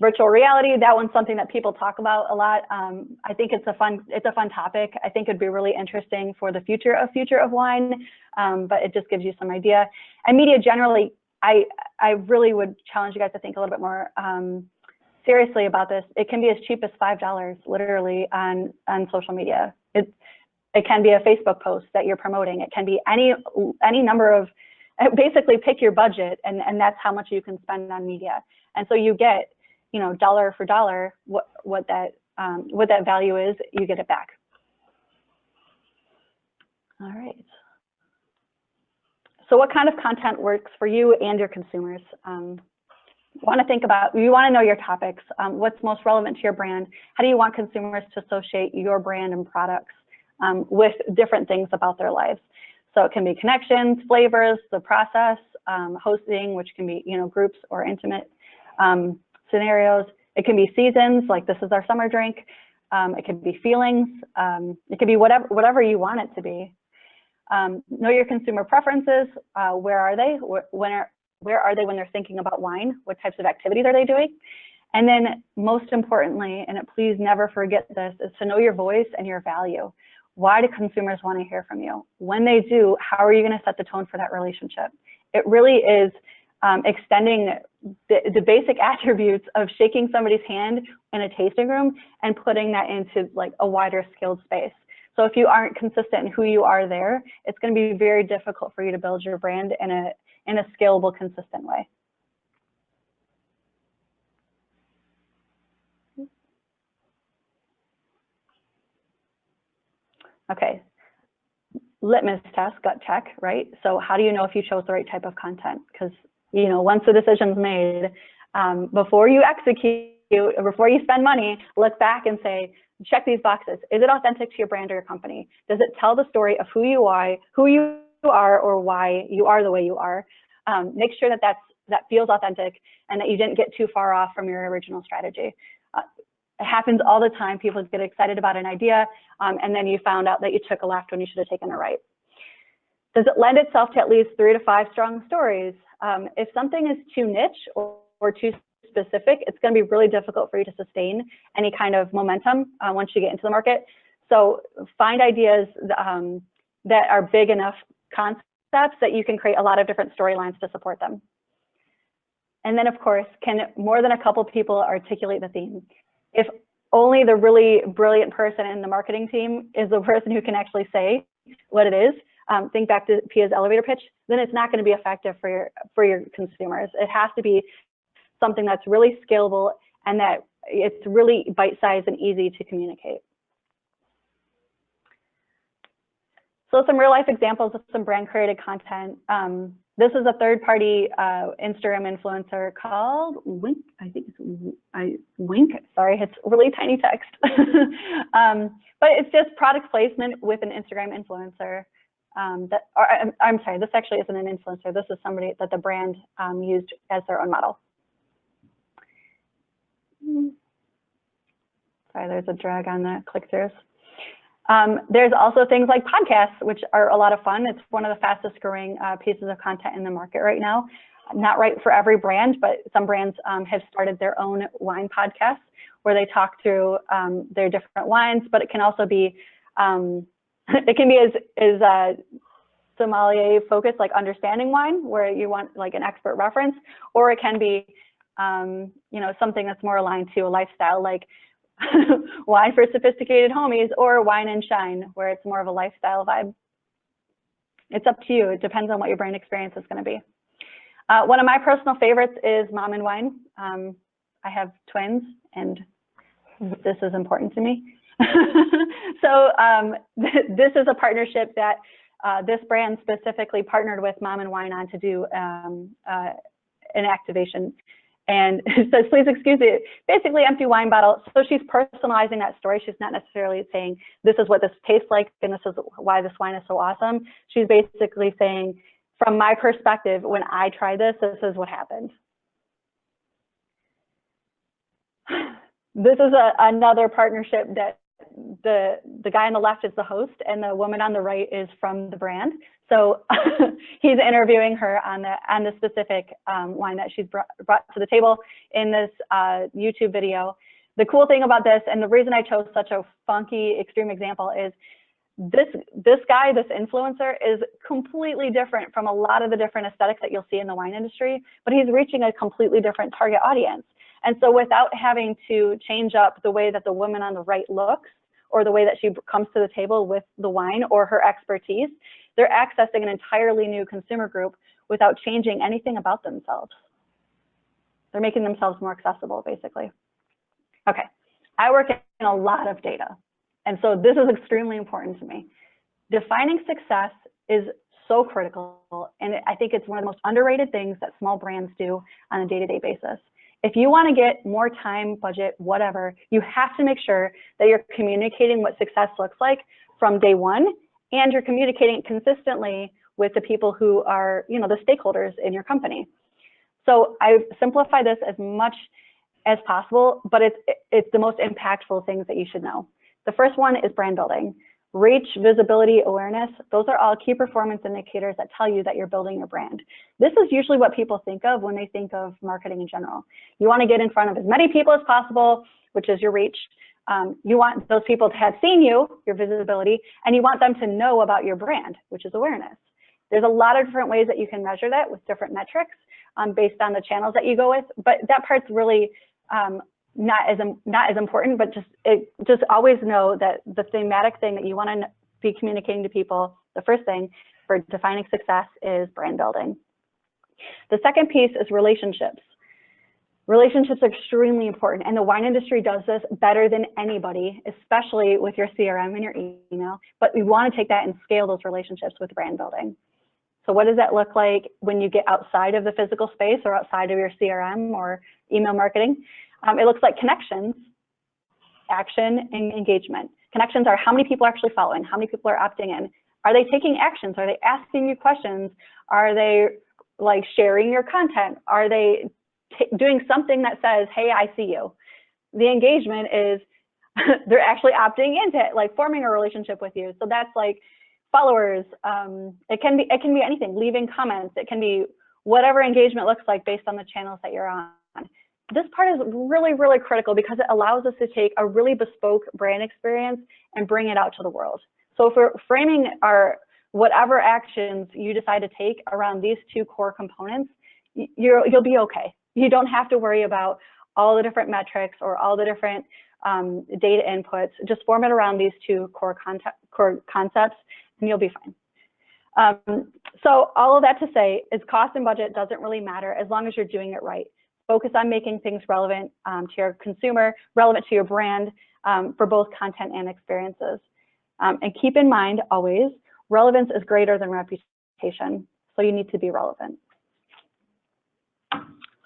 Virtual reality, that one's something that people talk about a lot. I think it's a fun topic. I think it'd be really interesting for the future of wine, but it just gives you some idea. And media generally, I really would challenge you guys to think a little bit more seriously about this. It can be as cheap as $5 literally on social media. It can be a Facebook post that you're promoting. It can be any number of, basically pick your budget, and that's how much you can spend on media. And so you get, dollar for dollar, what that value is, you get it back. All right. So what kind of content works for you and your consumers? You want to know your topics. What's most relevant to your brand? How do you want consumers to associate your brand and products with different things about their lives? So it can be connections, flavors, the process, hosting, which can be, groups or intimate scenarios. It can be seasons, like this is our summer drink. It can be feelings. It can be whatever you want it to be. Know your consumer preferences. Where are they? Where are they when they're thinking about wine? What types of activities are they doing? And then most importantly, and please never forget this, is to know your voice and your value. Why do consumers want to hear from you? When they do, how are you going to set the tone for that relationship? It really is extending the basic attributes of shaking somebody's hand in a tasting room and putting that into like a wider skilled space. So if you aren't consistent in who you are there, it's going to be very difficult for you to build your brand in a scalable, consistent way. Okay, litmus test, gut check, right? So how do you know if you chose the right type of content? Because once the decision's made, before you execute, before you spend money, look back and say, check these boxes. Is it authentic to your brand or your company? Does it tell the story of who you are, are or why you are the way you are. Make sure that that feels authentic and that you didn't get too far off from your original strategy. It happens all the time. People get excited about an idea, and then you found out that you took a left when you should have taken a right. Does it lend itself to at least 3 to 5 strong stories? If something is too niche or too specific, it's going to be really difficult for you to sustain any kind of momentum once you get into the market. So find ideas that are big enough concepts that you can create a lot of different storylines to support them. And then, of course, can more than a couple people articulate the theme? If only the really brilliant person in the marketing team is the person who can actually say what it is, think back to Pia's elevator pitch, then it's not going to be effective for your consumers. It has to be something that's really scalable and that it's really bite-sized and easy to communicate. So some real-life examples of some brand-created content. This is a third-party Instagram influencer called Wink. I think it's Wink. Sorry, it's really tiny text. But it's just product placement with an Instagram influencer. I'm sorry, this actually isn't an influencer. This is somebody that the brand used as their own model. Sorry, there's a drag on the click-throughs. There's also things like podcasts, which are a lot of fun. It's one of the fastest growing pieces of content in the market right now. Not right for every brand, but some brands have started their own wine podcasts where they talk through their different wines, but it can also be, it can be as sommelier focused, like understanding wine, where you want like an expert reference, or it can be, you know, something that's more aligned to a lifestyle, like wine for sophisticated homies, or wine and shine, where it's more of a lifestyle vibe. It's up to you. It depends on what your brand experience is going to be. One of my personal favorites is Mom and Wine. I have twins, and this is important to me. So this is a partnership that this brand specifically partnered with Mom and Wine on to do an activation. And it says, please excuse it, basically empty wine bottle. So she's personalizing that story. She's not necessarily saying, this is what this tastes like, and this is why this wine is so awesome. She's basically saying, from my perspective, when I tried this, this is what happened. This is another partnership that the guy on the left is the host and the woman on the right is from the brand. So he's interviewing her on the specific wine that she's brought to the table in this YouTube video. The cool thing about this, and the reason I chose such a funky extreme example, is this guy, this influencer, is completely different from a lot of the different aesthetics that you'll see in the wine industry, but he's reaching a completely different target audience. And so without having to change up the way that the woman on the right looks, or the way that she comes to the table with the wine or her expertise, they're accessing an entirely new consumer group without changing anything about themselves. They're making themselves more accessible, basically. Okay, I work in a lot of data, and so this is extremely important to me. Defining success is so critical, and I think it's one of the most underrated things that small brands do on a day-to-day basis. If you want to get more time, budget, whatever, you have to make sure that you're communicating what success looks like from day one, and you're communicating consistently with the people who are, you know, the stakeholders in your company. So I simplify this as much as possible, but it's the most impactful things that you should know. The first one is brand building. Reach, visibility, awareness, those are all key performance indicators that tell you that you're building your brand. This is usually what people think of when they think of marketing in general. You want to get in front of as many people as possible, which is your reach. You want those people to have seen you, your visibility, and you want them to know about your brand, which is awareness. There's a lot of different ways that you can measure that with different metrics based on the channels that you go with, but that part's really not as important, but just always know that the thematic thing that you want to be communicating to people, the first thing for defining success is brand building. The second piece is relationships. Relationships are extremely important, and the wine industry does this better than anybody, especially with your CRM and your email, but we want to take that and scale those relationships with brand building. So what does that look like when you get outside of the physical space or outside of your CRM or email marketing? It looks like connections, action, and engagement. Connections are how many people are actually following, how many people are opting in, Are they taking actions? Are they asking you questions? Are they like sharing your content? Are they doing something that says, hey, I see you? The engagement is they're actually opting into it, like forming a relationship with you. So that's like followers. It can be anything, leaving comments. It can be whatever engagement looks like based on the channels that you're on. This part is really, really critical because it allows us to take a really bespoke brand experience and bring it out to the world. So if we're framing whatever actions you decide to take around these two core components, you'll be okay. You don't have to worry about all the different metrics or all the different data inputs. Just form it around these two core concepts and you'll be fine. So all of that to say is cost and budget doesn't really matter as long as you're doing it right. Focus on making things relevant to your consumer, relevant to your brand for both content and experiences. And keep in mind always, relevance is greater than reputation. So you need to be relevant.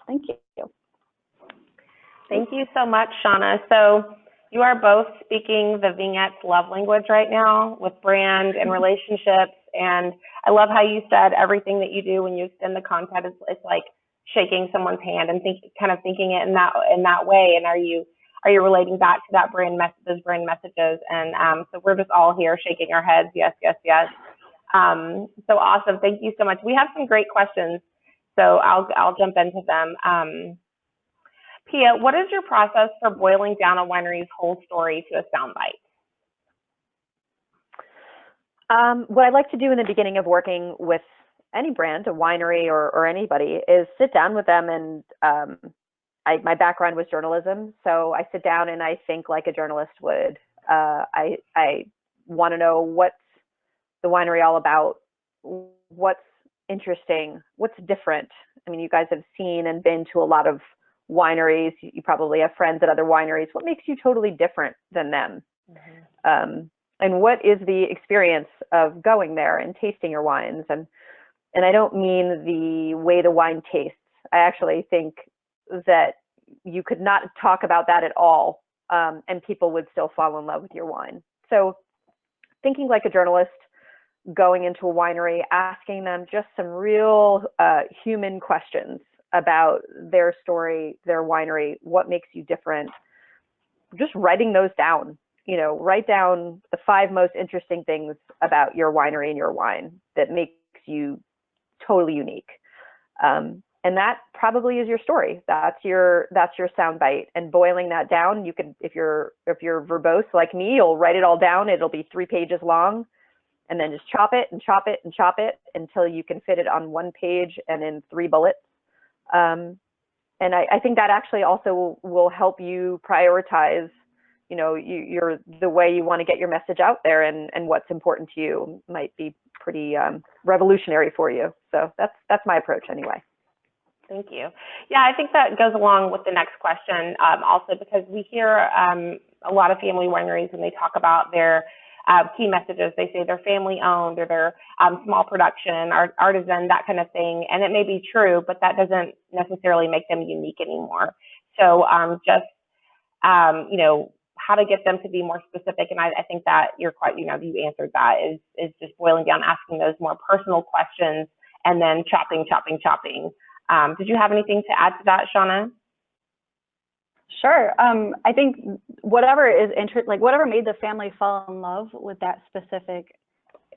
Thank you. Thank you so much, Shauna. So you are both speaking the Vignettes love language right now with brand and relationships. And I love how you said everything that you do when you extend the content is it's like shaking someone's hand and kind of thinking it in that way. And are you relating back to that those brand messages? And so we're just all here shaking our heads. Yes, yes, yes. So awesome. Thank you so much. We have some great questions, so I'll jump into them. Pia, what is your process for boiling down a winery's whole story to a soundbite? What I like to do in the beginning of working with any brand, a winery or anybody, is sit down with them. And my background was journalism, so I sit down and I think like a journalist would. I want to know what's the winery all about, what's interesting, what's different. I mean, you guys have seen and been to a lot of wineries. You probably have friends at other wineries. What makes you totally different than them? Mm-hmm. And what is the experience of going there and tasting your wines? And I don't mean the way the wine tastes. I actually think that you could not talk about that at all, and people would still fall in love with your wine. So thinking like a journalist, going into a winery, asking them just some real human questions about their story, their winery, what makes you different, just writing those down. You know, write down the 5 most interesting things about your winery and your wine that makes you totally unique. And that probably is your story. That's your soundbite. And boiling that down, you could, if you're verbose like me, you'll write it all down. It'll be 3 pages long, and then just chop it and chop it and chop it until you can fit it on 1 page and in 3 bullets. And I think that actually also will help you prioritize, you know, the way you want to get your message out there, and what's important to you might be pretty revolutionary for you. So that's my approach anyway. Thank you. Yeah, I think that goes along with the next question also, because we hear a lot of family wineries when they talk about their key messages. They say they're family owned or they're small production, artisan, that kind of thing. And it may be true, but that doesn't necessarily make them unique anymore. So you know, how to get them to be more specific. And I think that you're quite, you know, you answered that is just boiling down, asking those more personal questions and then chopping. Did you have anything to add to that, Shauna? Sure. I think whatever made the family fall in love with that specific,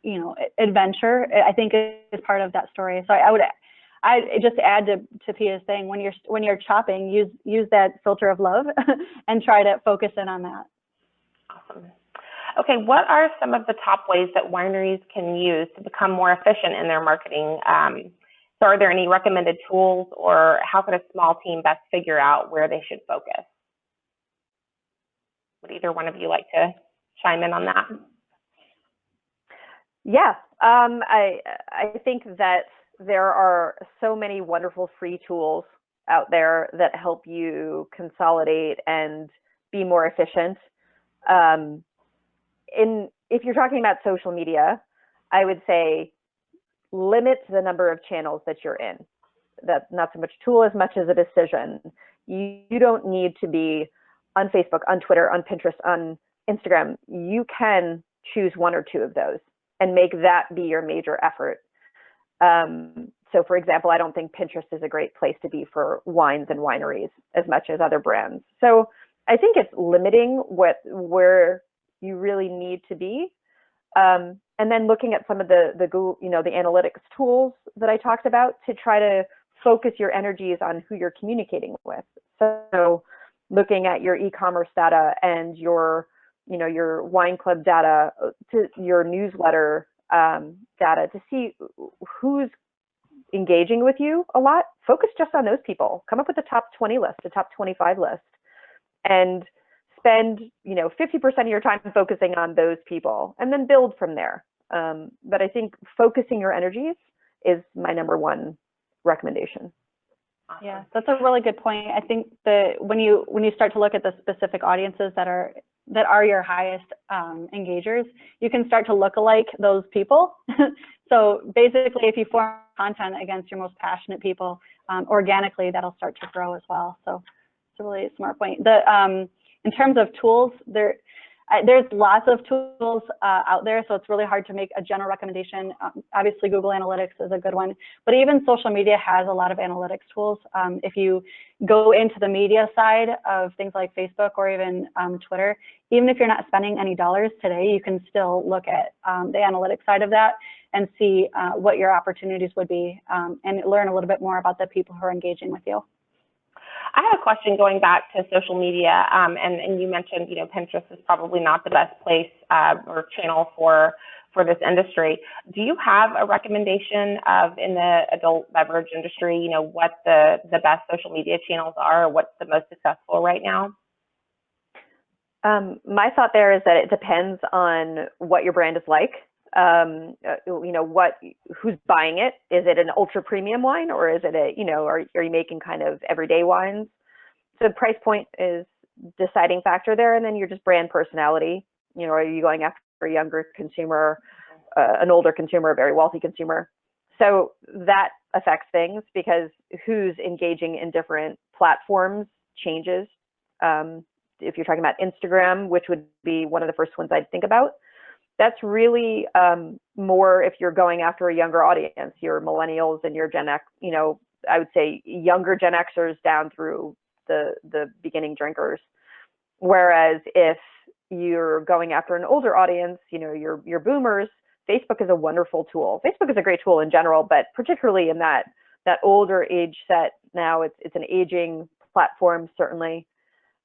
you know, adventure, I think is part of that story. So I just add to Pia's thing, when you're chopping, use that filter of love and try to focus in on that. Awesome. Okay, what are some of the top ways that wineries can use to become more efficient in their marketing? So are there any recommended tools, or how could a small team best figure out where they should focus? Would either one of you like to chime in on that? Yeah, I think that there are so many wonderful free tools out there that help you consolidate and be more efficient. If you're talking about social media, I would say limit the number of channels that you're in. That's not so much a tool as much as a decision. You don't need to be on Facebook, on Twitter, on Pinterest, on Instagram. You can choose 1 or 2 of those. and make that be your major effort. So for example, I don't think Pinterest is a great place to be for wines and wineries as much as other brands. So I think it's limiting where you really need to be. And then looking at some of the Google, the analytics tools that I talked about to try to focus your energies on who you're communicating with. So looking at your e-commerce data and your wine club data, to your newsletter data, to see who's engaging with you a lot. Focus just on those people. Come up with a top 20 list, a top 25 list, and spend 50% of your time focusing on those people, and then build from there. But I think focusing your energies is my number one recommendation. Yeah, that's a really good point. I think that when you start to look at the specific audiences that are your highest engagers, you can start to look alike those people. So basically, if you form content against your most passionate people, organically, that'll start to grow as well. So it's a really smart point. In terms of tools, there's lots of tools out there, so it's really hard to make a general recommendation. Obviously, Google Analytics is a good one, but even social media has a lot of analytics tools. If you go into the media side of things like Facebook or even Twitter, even if you're not spending any dollars today, you can still look at the analytics side of that and see what your opportunities would be and learn a little bit more about the people who are engaging with you. I have a question going back to social media, and you mentioned, Pinterest is probably not the best place or channel for this industry. Do you have a recommendation of, in the adult beverage industry, what the best social media channels are, or what's the most successful right now? My thought there is that it depends on what your brand is like. Who's buying it? Is it an ultra premium wine, or is it are you making kind of everyday wines? So price point is deciding factor there, and then your just brand personality. Are you going after a younger consumer, an older consumer, a very wealthy consumer? So that affects things because who's engaging in different platforms changes. If you're talking about Instagram, which would be one of the first ones I'd think about, that's really more if you're going after a younger audience, your millennials and your Gen X, I would say younger Gen Xers down through the beginning drinkers. Whereas if you're going after an older audience, your boomers, Facebook is a wonderful tool. Facebook is a great tool in general, but particularly in that older age set now, it's an aging platform, certainly.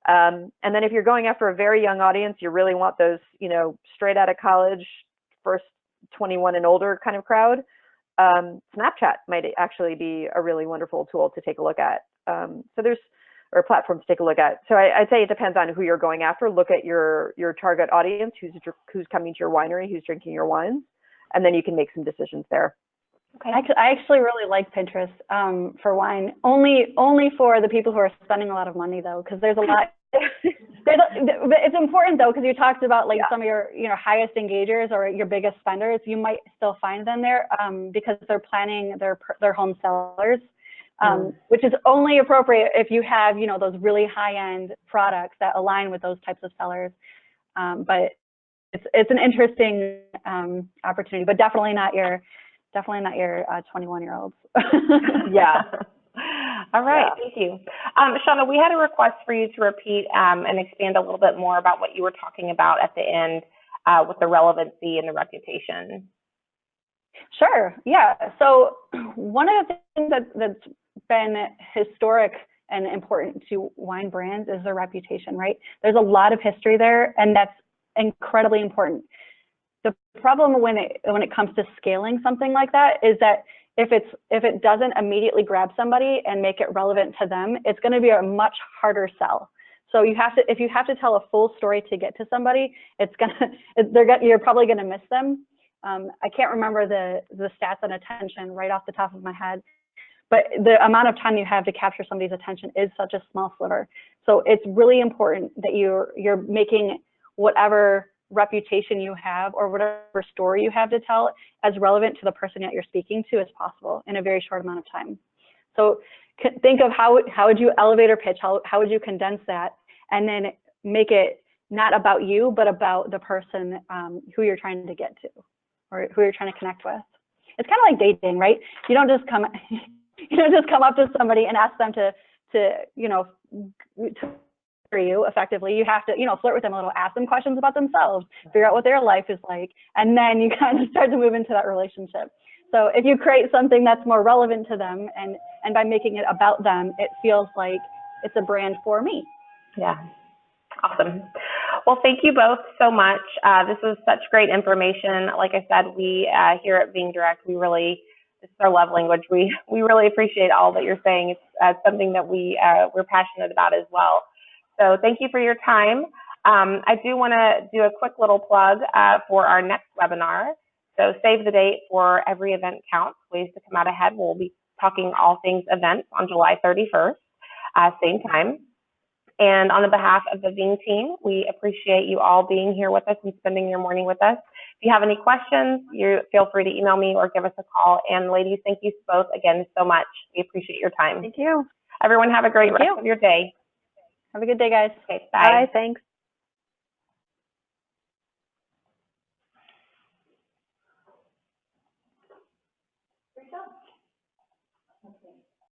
And then if you're going after a very young audience, you really want those, straight out of college, first 21 and older kind of crowd. Snapchat might actually be a really wonderful tool to take a look at. Or a platform to take a look at. So I'd say it depends on who you're going after. Look at your target audience, who's coming to your winery, who's drinking your wines, and then you can make some decisions there. Okay. I actually really like Pinterest for wine, only for the people who are spending a lot of money though, because there's a lot. It's important though, because you talked about some of your highest engagers or your biggest spenders. You might still find them there because they're planning their home cellars, which is only appropriate if you have those really high-end products that align with those types of sellers. But it's an interesting opportunity, but definitely not your 21-year-olds. Yeah. All right. Yeah. Thank you. Shauna, we had a request for you to repeat and expand a little bit more about what you were talking about at the end with the relevancy and the reputation. Sure. Yeah. So one of the things that's been historic and important to wine brands is their reputation, right? There's a lot of history there, and that's incredibly important. The problem when it comes to scaling something like that is that if it doesn't immediately grab somebody and make it relevant to them, it's going to be a much harder sell. So if you have to tell a full story to get to somebody, you're probably going to miss them. I can't remember the stats on attention right off the top of my head, but the amount of time you have to capture somebody's attention is such a small sliver. So it's really important that you're making whatever reputation you have or whatever story you have to tell as relevant to the person that you're speaking to as possible in a very short amount of time. So think of how would you elevator pitch, how would you condense that, and then make it not about you, but about the person who you're trying to get to. or who you're trying to connect with. It's kind of like dating, right? You don't just come up to somebody and ask them to you effectively. You have to, flirt with them a little, ask them questions about themselves, figure out what their life is like, and then you kind of start to move into that relationship. So if you create something that's more relevant to them, and by making it about them, it feels like it's a brand for me. Yeah. Awesome. Well, thank you both so much. This was such great information. Like I said, we here at Being Direct, this is our love language. We really appreciate all that you're saying. It's something that we're passionate about as well. So thank you for your time. I do want to do a quick little plug for our next webinar. So save the date for Every Event Counts, Ways to Come Out Ahead. We'll be talking all things events on July 31st, same time. And on the behalf of the Ving team, we appreciate you all being here with us and spending your morning with us. If you have any questions, you feel free to email me or give us a call. And ladies, thank you both again so much. We appreciate your time. Thank you. Everyone have a great rest of your day. Have a good day, guys. Okay, bye. Bye, thanks.